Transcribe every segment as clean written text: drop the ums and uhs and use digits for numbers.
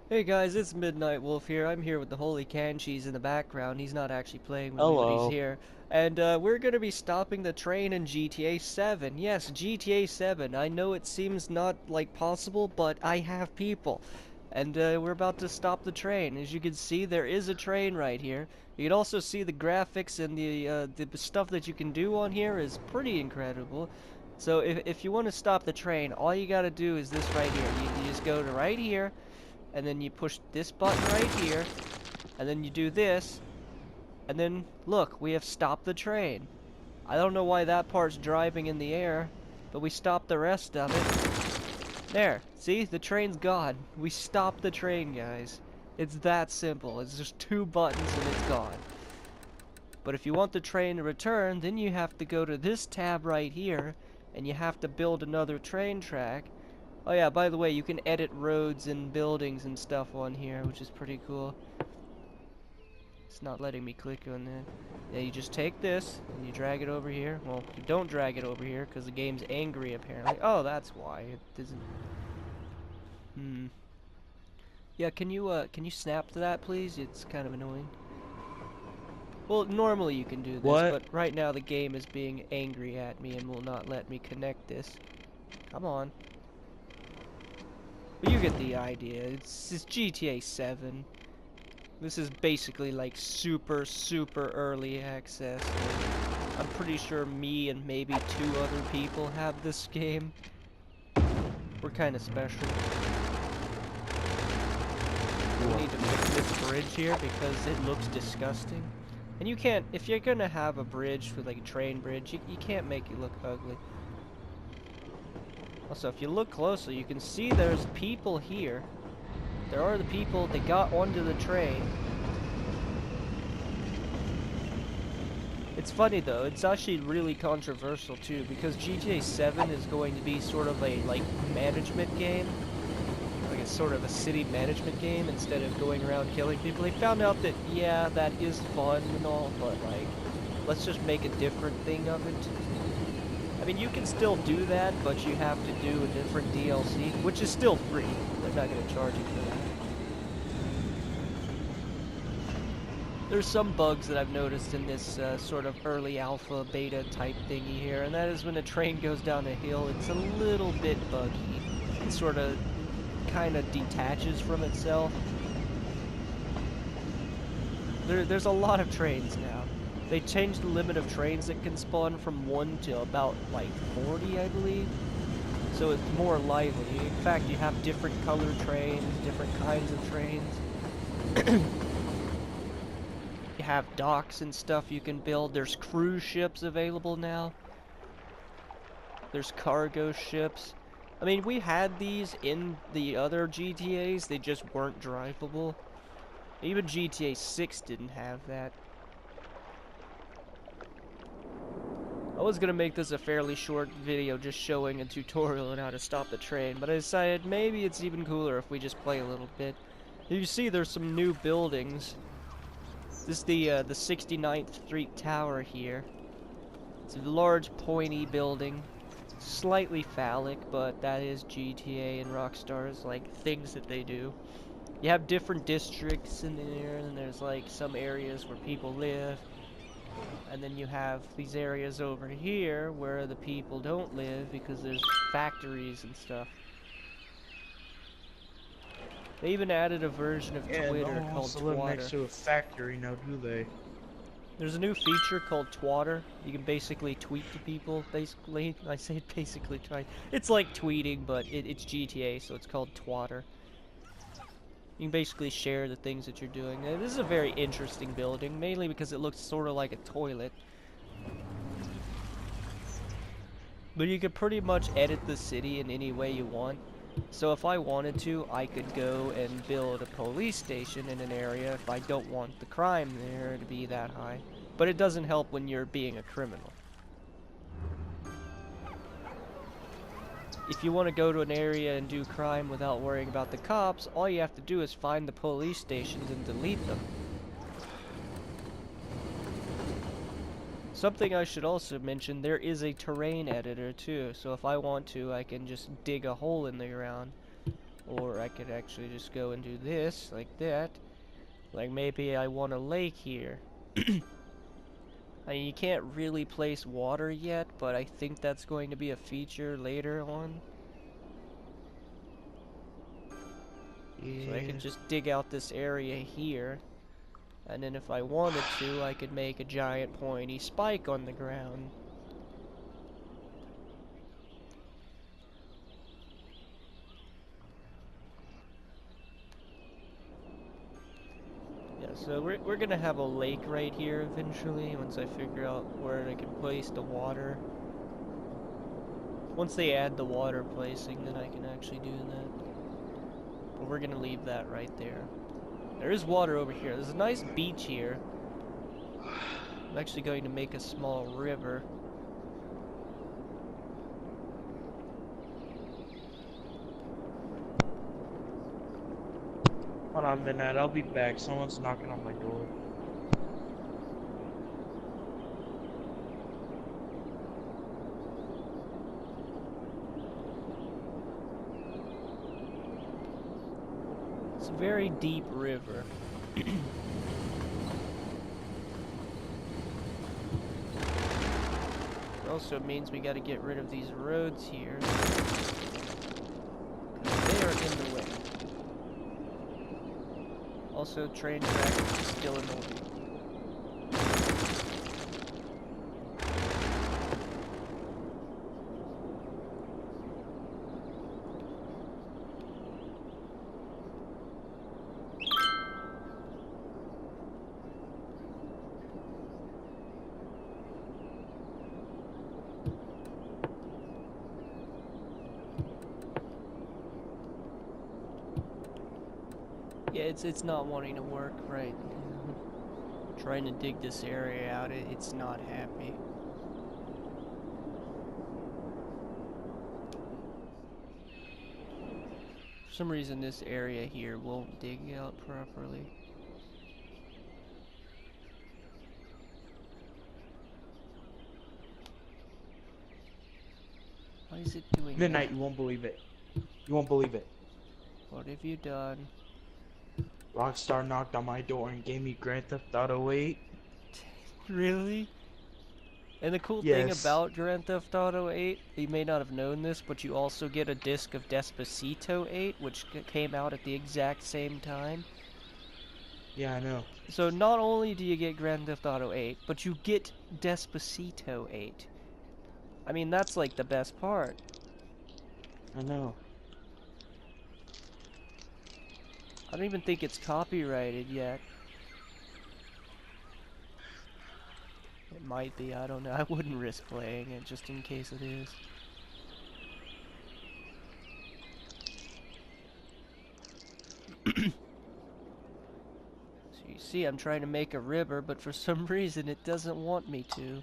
Hey guys, it's Midnight Wolf here. I'm here with the Holy Can Cheese in the background. He's not actually playing with me, but he's Hello. here. And we're gonna be stopping the train in GTA 7. Yes, GTA 7. I know it seems not like possible, but I have people. And we're about to stop the train. As you can see, there is a train right here. You can also see the graphics and the stuff that you can do on here is pretty incredible. So if you want to stop the train, all you gotta do is this right here. You just go to right here and then you push this button right here, and then you do this, and then look, we have stopped the train. I don't know why that part's driving in the air, but we stopped the rest of it. There, see? The train's gone. We stopped the train, guys. It's that simple. It's just two buttons and it's gone. But if you want the train to return, then you have to go to this tab right here, and you have to build another train track. Oh yeah, by the way, you can edit roads and buildings and stuff on here, which is pretty cool. It's not letting me click on that. Yeah, you just take this, and you drag it over here. Well, you don't drag it over here, because the game's angry, apparently. Oh, that's why. It doesn't... Yeah, can you snap to that, please? It's kind of annoying. Well, normally you can do this, What? but right now the game is being angry at me and will not let me connect this. Come on. But you get the idea. It's GTA 7. This is basically like super, super early access. I'm pretty sure me and maybe two other people have this game. We're kind of special. We need to fix this bridge here because it looks disgusting. And you can't, if you're gonna have a bridge with like a train bridge, you can't make it look ugly. Also, if you look closely, you can see there's people here. There are the people that got onto the train. It's funny though, it's actually really controversial too, because GTA 7 is going to be sort of a, like, management game. Like, it's sort of a city management game instead of going around killing people. They found out that, yeah, that is fun and all, but, like, let's just make a different thing of it. I mean, you can still do that, but you have to do a different DLC, which is still free. They're not going to charge you for that. There's some bugs that I've noticed in this sort of early alpha beta type thingy here, and that is when a train goes down a hill, it's a little bit buggy. It sort of kind of detaches from itself. There's a lot of trains now. They changed the limit of trains that can spawn from 1 to about like 40, I believe. So it's more lively. In fact, you have different colored trains, different kinds of trains. You have docks and stuff you can build. There's cruise ships available now. There's cargo ships. I mean, we had these in the other GTAs, they just weren't drivable. Even GTA 6 didn't have that. I was gonna make this a fairly short video just showing a tutorial on how to stop the train, but I decided maybe it's even cooler if we just play a little bit. You see there's some new buildings. This is the 69th Street Tower here. It's a large, pointy building. Slightly phallic, but that is GTA and Rockstar's, like, things that they do. You have different districts in there, and there's, like, some areas where people live. And then you have these areas over here where the people don't live because there's factories and stuff. They even added a version of Yeah, no Twitter one wants called to live next Twatter. to a factory now, do they? There's a new feature called Twatter. You can basically tweet to people, basically. I say basically try. It's like tweeting, but it's GTA, so it's called Twatter. You can basically share the things that you're doing. This is a very interesting building, mainly because it looks sort of like a toilet. But you could pretty much edit the city in any way you want. So if I wanted to, I could go and build a police station in an area if I don't want the crime there to be that high. But it doesn't help when you're being a criminal. If you want to go to an area and do crime without worrying about the cops, all you have to do is find the police stations and delete them. Something I should also mention, there is a terrain editor too, so if I want to, I can just dig a hole in the ground Or I could actually just go and do this, like that. Like maybe I want a lake here. I mean, you can't really place water yet, but I think that's going to be a feature later on. So I could Yeah. just dig out this area here. And then if I wanted to, I could make a giant pointy spike on the ground. Yeah, so we're gonna have a lake right here eventually, once I figure out where I can place the water. Once they add the water placing, then I can actually do that. But we're gonna leave that right there. There is water over here. There's a nice beach here. I'm actually going to make a small river. Hold on, Midnight. I'll be back. Someone's knocking on my door. It's a very deep river. It also means we gotta get rid of these roads here. They are in the way. Also, train tracks is still in the way. Yeah, it's not wanting to work right. Trying to dig this area out, it's not happy. For some reason this area here won't dig out properly. Why is it doing that? Midnight, you won't believe it. You won't believe it. What have you done? Rockstar knocked on my door and gave me Grand Theft Auto 8. Really? And the cool thing Yes. about Grand Theft Auto 8, you may not have known this, but you also get a disc of Despacito 8, which came out at the exact same time. Yeah, I know. So not only do you get Grand Theft Auto 8, but you get Despacito 8. I mean, that's like the best part. I know. I don't even think it's copyrighted yet. It might be, I don't know. I wouldn't risk playing it just in case it is. So you see, I'm trying to make a river, but for some reason it doesn't want me to.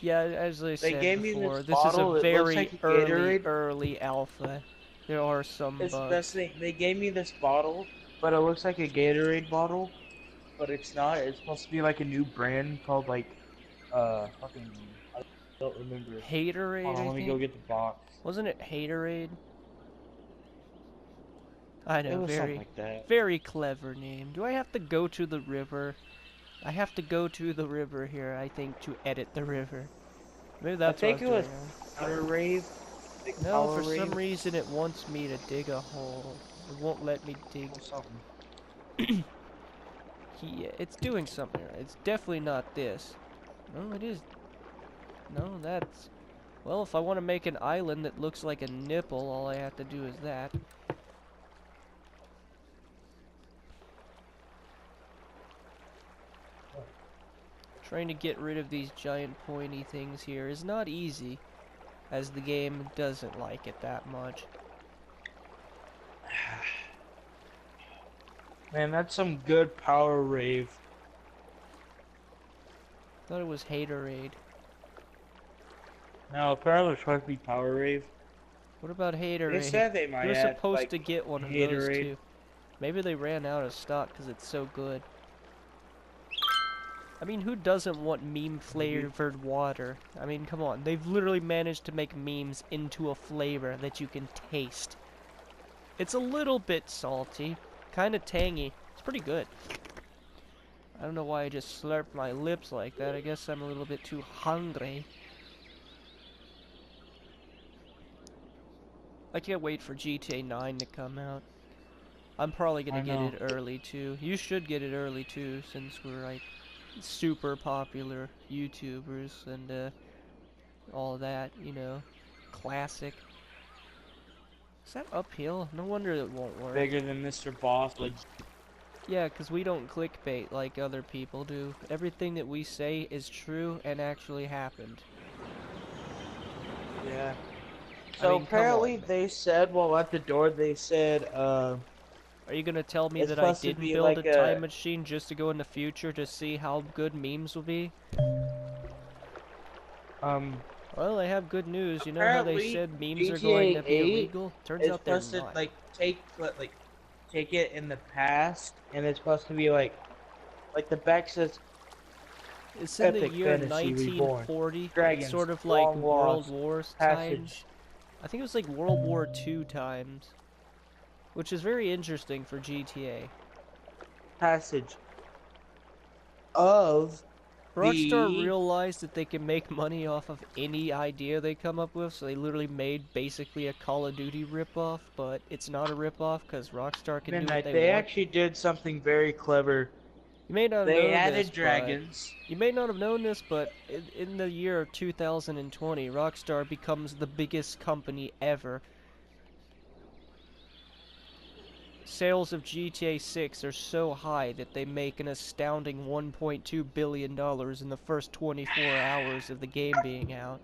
Yeah, as I They said gave me before, this this is a bottle. It looks very like a Gatorade. early alpha. There are some It's the bugs. best thing. They gave me this bottle, but it looks like a Gatorade bottle, but it's not. It's supposed to be like a new brand called like, fucking. I don't remember. Hold Haterade, on, I let me go think? get the box. Wasn't it Haterade? I It know, was something like that. very clever name. Do I have to go to the river? I have to go to the river here, I think, to edit the river. Maybe I that's what I think was it doing was wrong. Power Rave. Big No, Power for some Rave reason it wants me to dig a hole. It won't let me dig. or something. It's doing something. It's definitely not this. No, it is. No, that's... Well, if I want to make an island that looks like a nipple, all I have to do is that. Trying to get rid of these giant pointy things here is not easy, as the game doesn't like it that much. Man, that's some good Power Rave. Thought it was Haterade. No, apparently it's supposed to be Power Rave. What about They Haterade? said they might You're add supposed like to get one of those Haterade. too. Maybe they ran out of stock because it's so good. I mean, who doesn't want meme-flavored water? I mean, come on. They've literally managed to make memes into a flavor that you can taste. It's a little bit salty, kind of tangy. It's pretty good. I don't know why I just slurped my lips like that. I guess I'm a little bit too hungry. I can't wait for GTA 9 to come out. I'm probably gonna I get know. it early too. You should get it early too, since we're like super popular YouTubers and all that, you know. Classic. Is that uphill? No wonder it won't work. Bigger than Mr. Boss. Like, Yeah, because we don't clickbait like other people do. Everything that we say is true and actually happened. yeah. I So mean, come on. apparently they said while at the door they said Are you gonna tell me it's that I supposed to didn't be build a like time a machine just to go in the future to see how good memes will be? um Well, I have good news. You know how they apparently said memes are going GTA to be 8 illegal? Turns is out they're supposed to not. like take it in the past and it's supposed to be like the back says It's in the epic year fantasy reborn. 1940. It's Dragons, sort of like long World lost, Wars times. passage, I think it was like World War II times, which is very interesting for GTA. passage of Rockstar the realized that they can make money off of any idea they come up with, so they literally made basically a Call of Duty ripoff, but it's not a ripoff because Rockstar can do what midnight. they They want. actually did something very clever. You may not They know this, added but dragons. you may not have known this, but in the year 2020, Rockstar becomes the biggest company ever. Sales of GTA 6 are so high that they make an astounding $1.2 billion in the first 24 hours of the game being out.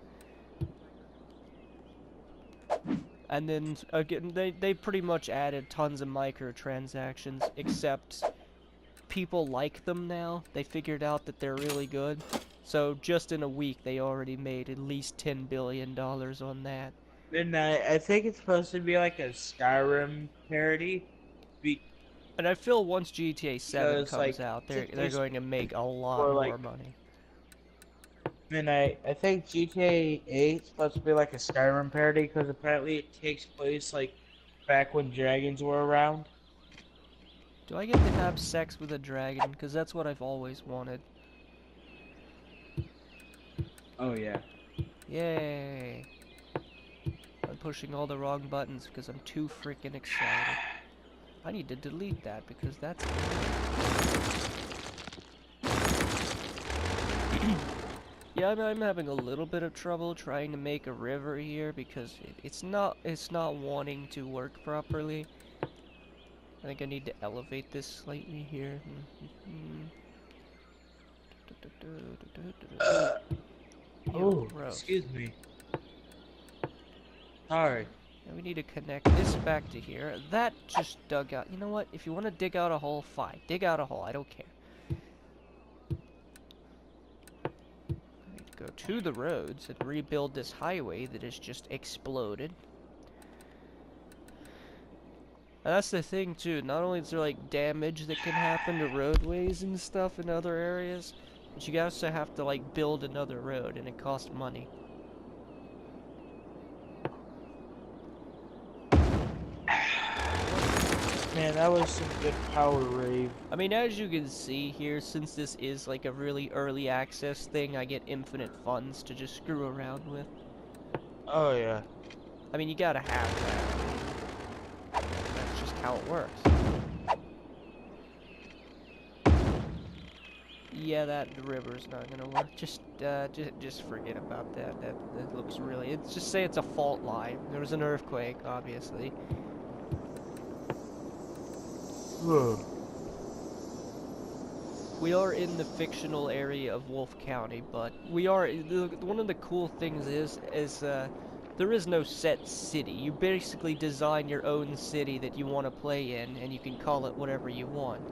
And then again, they pretty much added tons of microtransactions, except people like them now. They figured out that they're really good. So just in a week, they already made at least $10 billion on that. Midnight. I think it's supposed to be like a Skyrim parody And I feel once GTA 7 because comes like out, it takes they're place going to make a lot for more like money. midnight. I think GTA 8 is supposed to be like a Skyrim parody because apparently it takes place like back when dragons were around. Do I get to have sex with a dragon? Because that's what I've always wanted. Oh yeah. Yay! I'm pushing all the wrong buttons because I'm too freaking excited. I need to delete that because that's... Yeah, I'm having a little bit of trouble trying to make a river here because it's not wanting to work properly. I think I need to elevate this slightly here. Ew, Oh, gross. excuse me. Sorry. Now we need to connect this back to here. That just dug out. You know what? If you want to dig out a hole, fine. Dig out a hole. I don't care. I need to go to the roads and rebuild this highway that has just exploded. And that's the thing too. Not only is there like damage that can happen to roadways and stuff in other areas, but you also have to like build another road, and it costs money. Man, that was some good power rave. I mean, as you can see here, since this is like a really early access thing, I get infinite funds to just screw around with. Oh yeah. I mean, you gotta have that. That's just how it works. Yeah, the river's not gonna work. Just forget about that. That looks really. It's just say it's a fault line. There was an earthquake, obviously. Ugh. We are in the fictional area of Wolf County, but we are. One of the cool things is there is no set city. You basically design your own city that you want to play in, and you can call it whatever you want.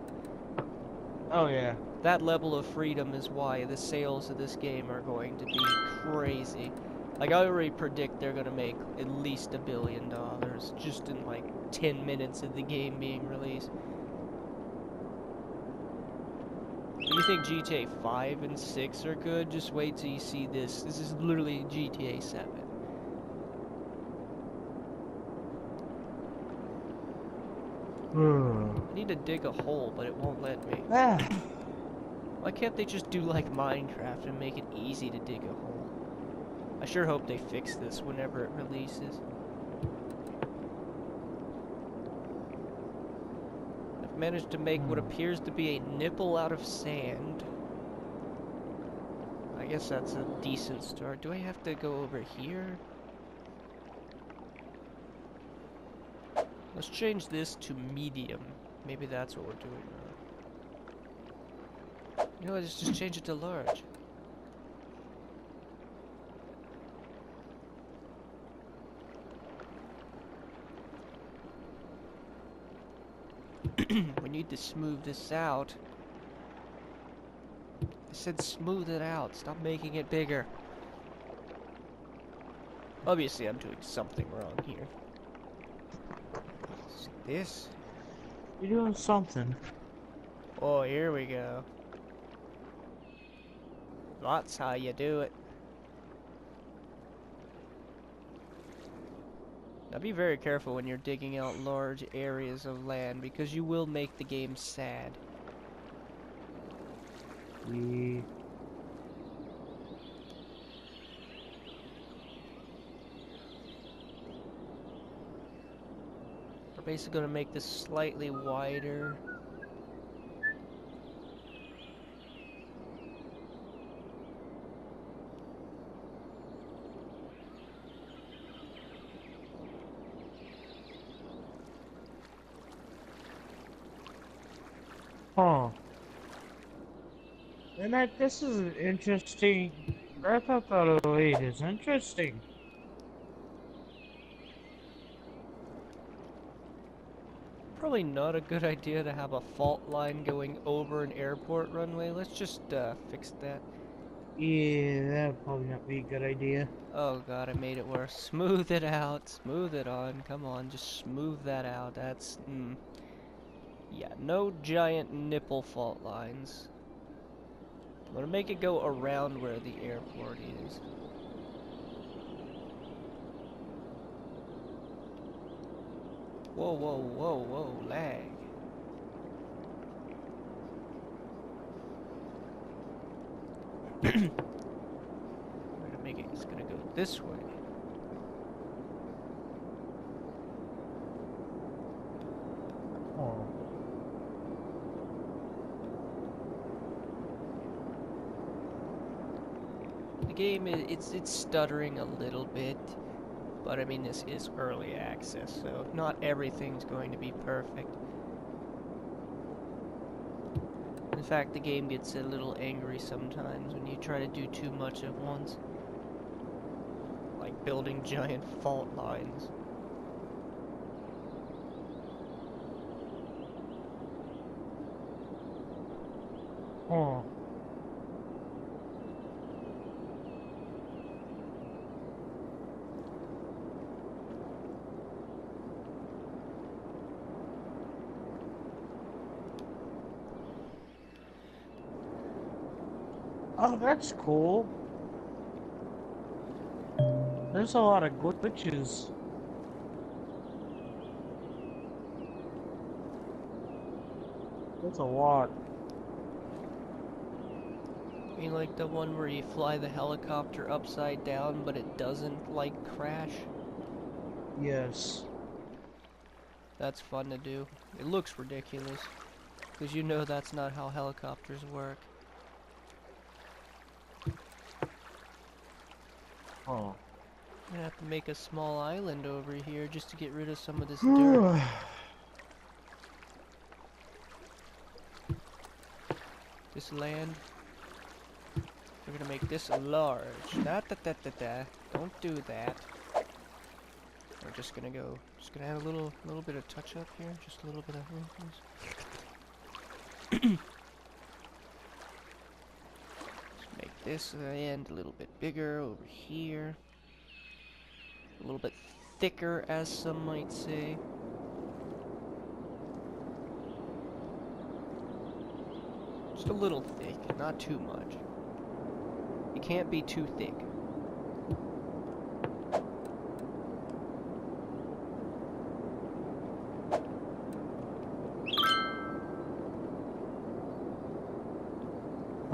Oh yeah. That level of freedom is why the sales of this game are going to be crazy. Like, I already predict they're gonna make at least $1 billion just in like 10 minutes of the game being released. You think GTA 5 and 6 are good? Just wait till you see this. This is literally GTA 7. I need to dig a hole, but it won't let me. Ah. Why can't they just do like Minecraft and make it easy to dig a hole? I sure hope they fix this whenever it releases. I've managed to make what appears to be a nipple out of sand. I guess that's a decent start. Do I have to go over here? Let's change this to medium. Maybe that's what we're doing now. You know, let's just change it to large. We need to smooth this out. I said smooth it out. Stop making it bigger. Obviously, I'm doing something wrong here. What's this? You're doing something. Oh, here we go. That's how you do it. Now be very careful when you're digging out large areas of land, because you will make the game sad. We... We're basically going to make this slightly wider. Huh. And this is an interesting... Grand Theft Auto 8 is interesting. Probably not a good idea to have a fault line going over an airport runway. Let's just fix that. Yeah, that would probably not be a good idea. Oh god, I made it worse. Smooth it out. Smooth it on. Come on, just smooth that out. That's... Yeah, no giant nipple fault lines. I'm gonna make it go around where the airport is. Whoa, whoa, whoa, whoa, lag. We're gonna make it, it's gonna go this way. Oh. The game, it's stuttering a little bit, but I mean this is early access, so not everything's going to be perfect. In fact, the game gets a little angry sometimes when you try to do too much at once. Like building giant fault lines. Oh. Oh, that's cool. There's a lot of glitches. That's a lot. I mean, like the one where you fly the helicopter upside down, but it doesn't, like, crash? Yes. That's fun to do. It looks ridiculous, because you know that's not how helicopters work. Oh. I'm gonna have to make a small island over here just to get rid of some of this dirt. This land. We're gonna make this large. Don't do that. We're just gonna add a little bit of touch up here. Just a little bit of Just make this end a little bit bigger over here. A little bit thicker, as some might say. Just a little thick, not too much. It can't be too thick.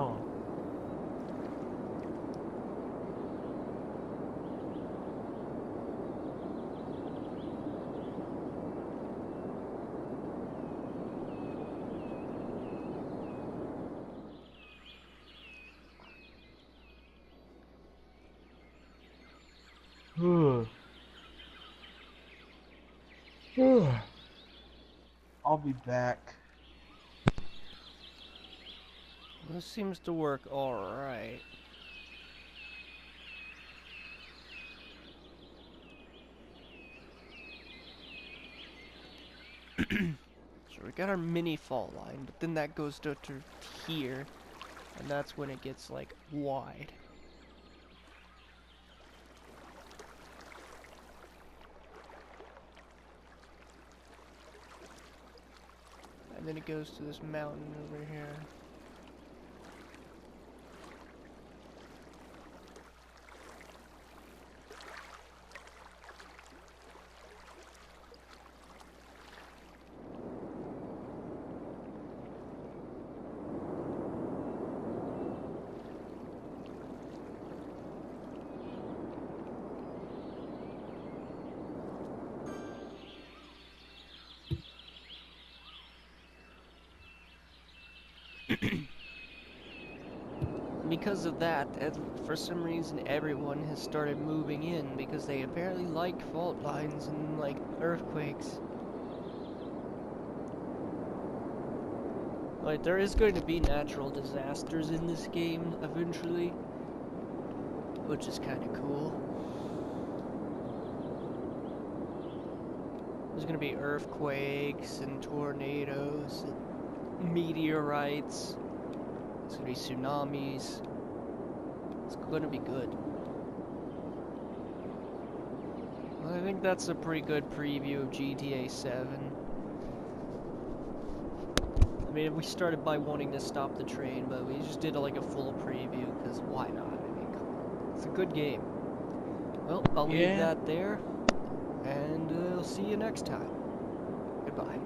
Huh. I'll be back. This seems to work alright. So we got our mini fault line, but then that goes to here, and that's when it gets, like, wide. And then it goes to this mountain over here. Because of that, for some reason everyone has started moving in because they apparently like fault lines and like earthquakes. Like, there is going to be natural disasters in this game eventually, which is kind of cool. There's going to be earthquakes and tornadoes and meteorites. There's going to be tsunamis. It's going to be good. Well, I think that's a pretty good preview of GTA 7. I mean, we started by wanting to stop the train, but we just did like a full preview, because why not? I mean, come on. It's a good game. Well, I'll leave that there, and I'll see you next time. Goodbye.